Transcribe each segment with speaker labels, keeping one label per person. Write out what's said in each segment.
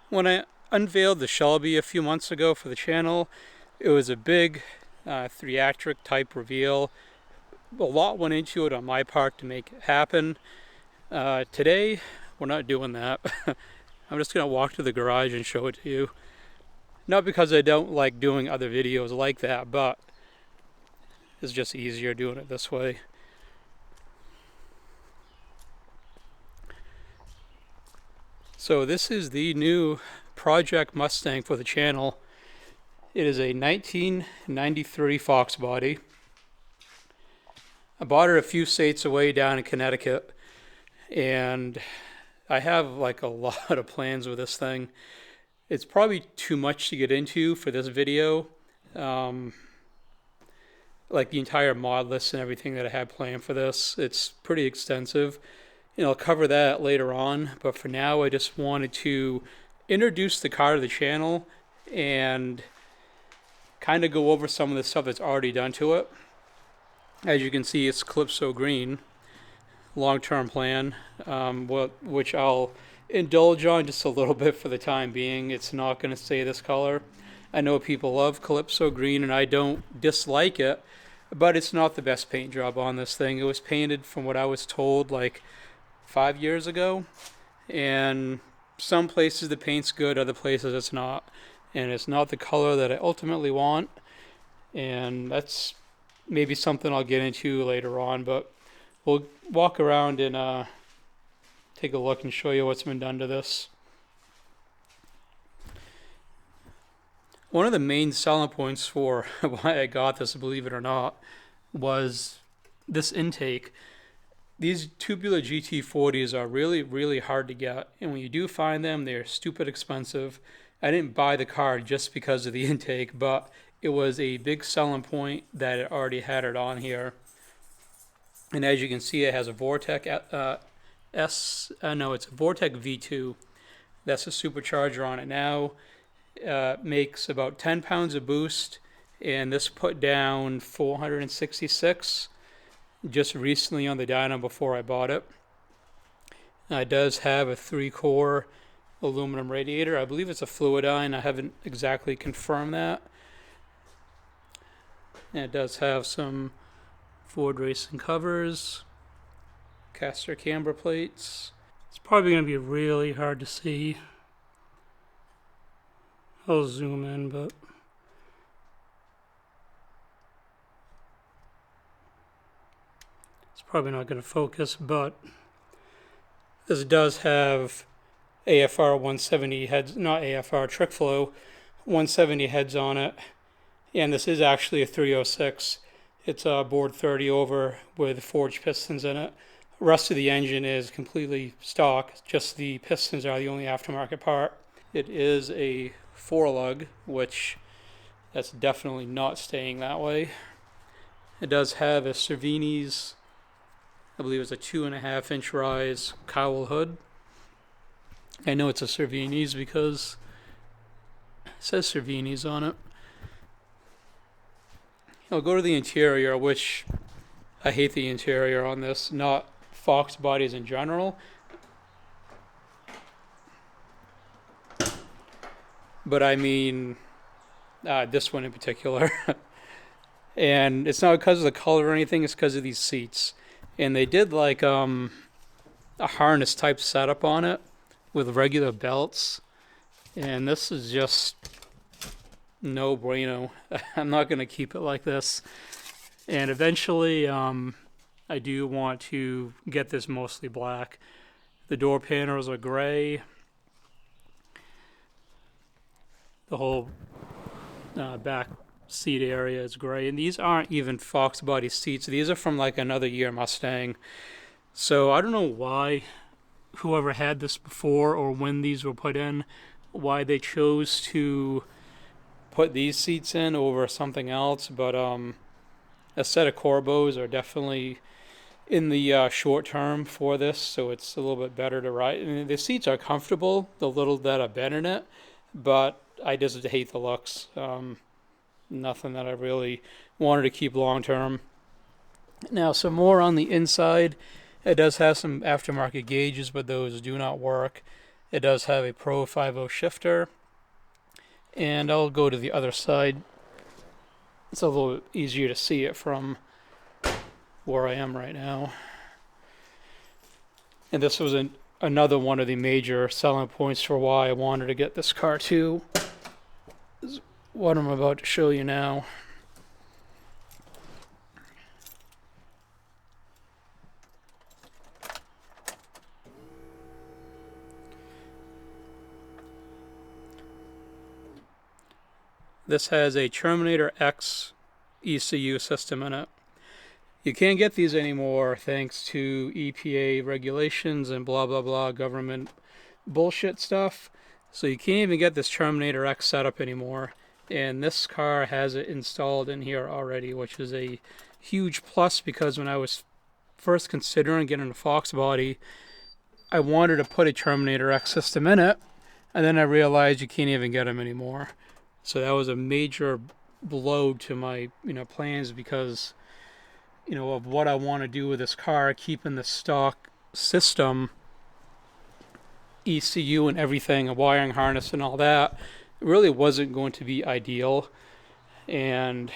Speaker 1: When I unveiled the Shelby a few months ago for the channel, it was a big theatric type reveal. A lot went into it on my part to make it happen. Today, we're not doing that. I'm just going to walk to the garage and show it to you. Not because I don't like doing other videos like that, but it's just easier doing it this way. So this is the new project Mustang for the channel. It is a 1993 Foxbody. I bought it a few states away down in Connecticut, and I have like a lot of plans with this thing. It's probably too much to get into for this video. Like the entire mod list and everything that I had planned for this. It's pretty extensive. I'll cover that later on, but for now I just wanted to introduce the car to the channel and kind of go over some of the stuff that's already done to it. As you can see, it's Calypso green, long-term plan, which I'll indulge on just a little bit for the time being. It's not going to stay this color. I know people love Calypso green and I don't dislike it, but it's not the best paint job on this thing. It was painted, from what I was told, like 5 years ago, and some places the paint's good, other places it's not, and it's not the color that I ultimately want, and that's maybe something I'll get into later on, but we'll walk around and take a look and show you what's been done to this. One of the main selling points for why I got this, believe it or not, was this intake. These tubular GT40s are really, really hard to get, and when you do find them, they're stupid expensive. I didn't buy the car just because of the intake, but it was a big selling point that it already had it on here. And as you can see, it has a Vortec it's a Vortec V2. That's a supercharger on it now. Makes about 10 pounds of boost, and this put down 466 just recently on the dyno before I bought it. It does have a 3-core aluminum radiator. I believe it's a Fluidine. I haven't exactly confirmed that. And it does have some Ford racing covers, caster camber plates. It's probably going to be really hard to see. I'll zoom in, but it's probably not going to focus, but this does have AFR 170 heads, not AFR, trick flow 170 heads on it, and this is actually a 306. It's a board 30 over with forged pistons in it. The rest of the engine is completely stock, just the pistons are the only aftermarket part. It is a 4-lug, which that's definitely not staying that way. It does have a Cervini's, I believe it's a 2.5-inch rise cowl hood. I know it's a Cervini's because it says Cervini's on it. I'll go to the interior, which I hate the interior on this, not Fox bodies in general. But I mean this one in particular. And it's not because of the color or anything, it's because of these seats. And they did like a harness type setup on it with regular belts. And this is just no bueno. I'm not going to keep it like this. And eventually I do want to get this mostly black. The door panels are gray. The whole back seat area is gray, and these aren't even Foxbody seats. These are from like another year Mustang. So I don't know why whoever had this before or when these were put in, why they chose to put these seats in over something else. But a set of Corbos are definitely in the short term for this, so it's a little bit better to ride. And the seats are comfortable, the little that I've been in it, but I just hate the looks. Nothing that I really wanted to keep long term. Now, some more on the inside. It does have some aftermarket gauges, but those do not work. It does have a Pro 5.0 shifter, and I'll go to the other side. It's a little easier to see it from where I am right now. And this was another one of the major selling points for why I wanted to get this car too. Is what I'm about to show you now. This has a Terminator X ECU system in it. You can't get these anymore thanks to EPA regulations and blah blah blah government bullshit stuff. So you can't even get this Terminator X setup anymore. And this car has it installed in here already, which is a huge plus, because when I was first considering getting a Foxbody, I wanted to put a Terminator X system in it, and then I realized you can't even get them anymore. So that was a major blow to my plans, because of what I want to do with this car, keeping the stock system, ECU and everything, a wiring harness and all that, it really wasn't going to be ideal. And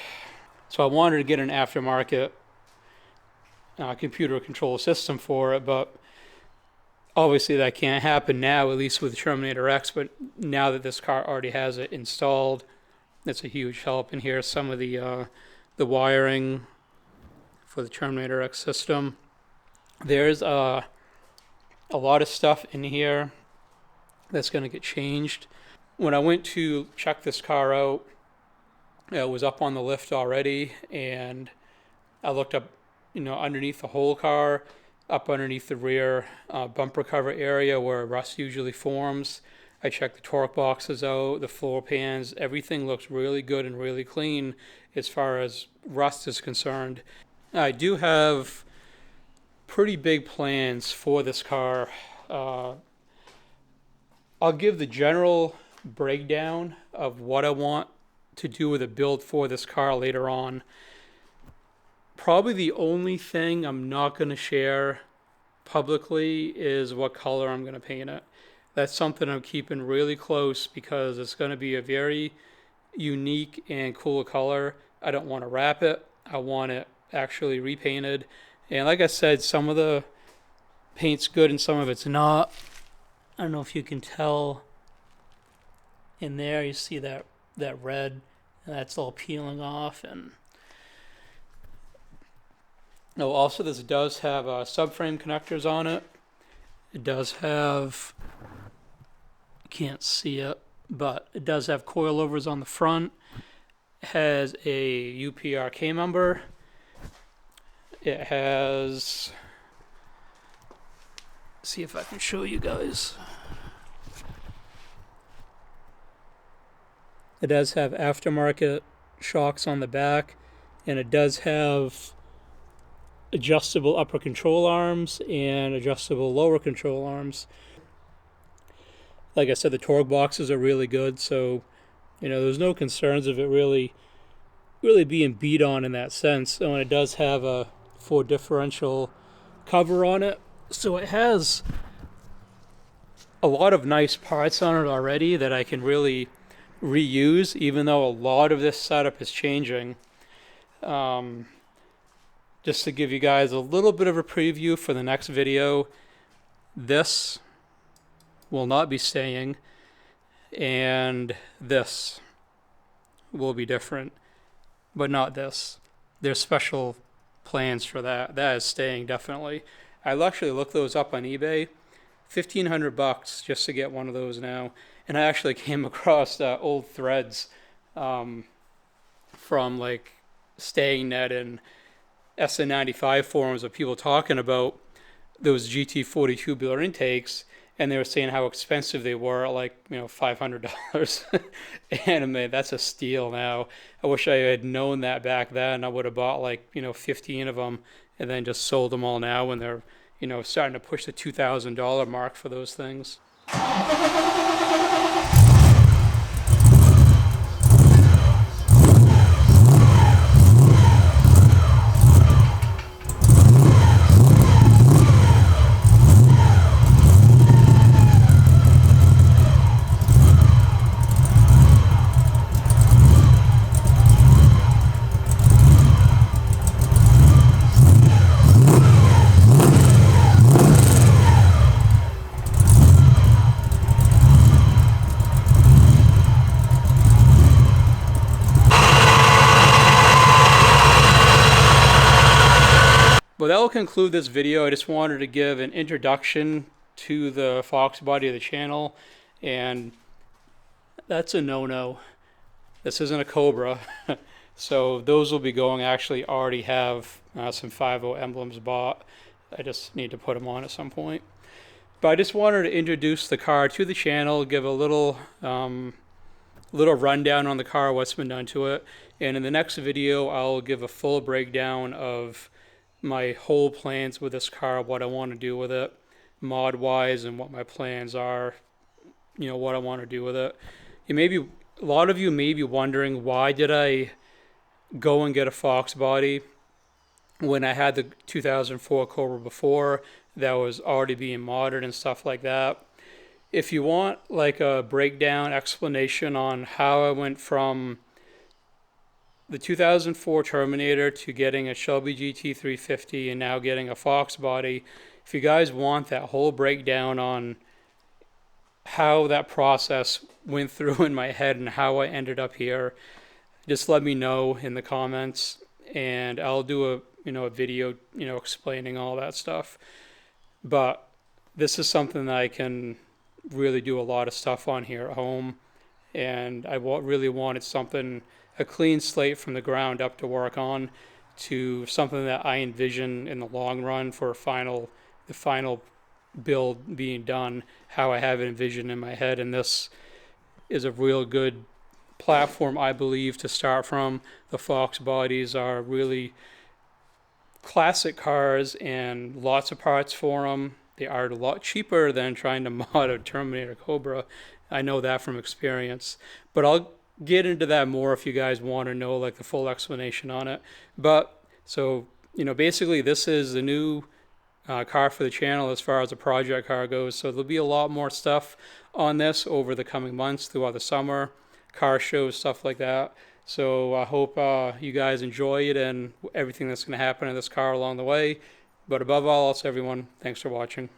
Speaker 1: so I wanted to get an aftermarket computer control system for it, but obviously that can't happen now, at least with the Terminator X. But now that this car already has it installed, it's a huge help. And here's some of the wiring for the Terminator X system. There's a lot of stuff in here that's going to get changed. When I went to check this car out, it was up on the lift already, and I looked up, underneath the whole car, up underneath the rear bumper cover area where rust usually forms. I checked the torque boxes out, the floor pans, everything looks really good and really clean as far as rust is concerned. I do have pretty big plans for this car. I'll give the general breakdown of what I want to do with a build for this car later on. Probably the only thing I'm not going to share publicly is what color I'm going to paint it. That's something I'm keeping really close, because it's going to be a very unique and cool color. I don't want to wrap it. I want it actually repainted. And like I said, some of the paint's good and some of it's not. I don't know if you can tell in there, you see that red, and that's all peeling off. And also this does have subframe connectors on it. It does have, you can't see it, but it does have coilovers on the front. It has a UPRK number. It has, see if I can show you guys. It does have aftermarket shocks on the back, and it does have adjustable upper control arms and adjustable lower control arms. Like I said, the torque boxes are really good, so there's no concerns of it really being beat on in that sense. And it does have a Ford differential cover on it, so it has a lot of nice parts on it already that I can really reuse, even though a lot of this setup is changing. Just to give you guys a little bit of a preview for the next video, this will not be staying, and this will be different, but not this. There's special plans for that. That is staying definitely. I'll actually look those up on eBay. $1,500 just to get one of those now. And I actually came across old threads from like StayingNet and SN95 forums of people talking about those GT40 tubular intakes, and they were saying how expensive they were, like $500. And man, that's a steal now. I wish I had known that back then. I would have bought 15 of them and then just sold them all now when they're starting to push the $2,000 mark for those things. But that will conclude this video. I just wanted to give an introduction to the Foxbody of the channel, and that's a no-no. This isn't a Cobra. So those will be going. I actually already have some 5.0 emblems bought. I just need to put them on at some point. But I just wanted to introduce the car to the channel, give a little rundown on the car, what's been done to it. And in the next video, I'll give a full breakdown of my whole plans with this car, what I want to do with it, mod-wise, and what my plans are, what I want to do with it. A lot of you may be wondering, why did I go and get a Foxbody when I had the 2004 Cobra before that was already being modded and stuff like that? If you want like a breakdown explanation on how I went from the 2004 Terminator to getting a Shelby GT350 and now getting a Foxbody, if you guys want that whole breakdown on how that process went through in my head and how I ended up here, just let me know in the comments, and I'll do a video explaining all that stuff. But this is something that I can really do a lot of stuff on here at home, and I really wanted a clean slate from the ground up to work on, to something that I envision in the long run for the final build being done, how I have it envisioned in my head. And this is a real good platform, I believe, to start from. The Foxbodies are really classic cars and lots of parts for them. They are a lot cheaper than trying to mod a Terminator Cobra. I know that from experience, but I'll get into that more if you guys want to know like the full explanation on it. But so basically this is the new car for the channel as far as a project car goes. So there'll be a lot more stuff on this over the coming months throughout the summer, car shows, stuff like that. So I hope you guys enjoy it and everything that's going to happen in this car along the way. But above all else, everyone, thanks for watching.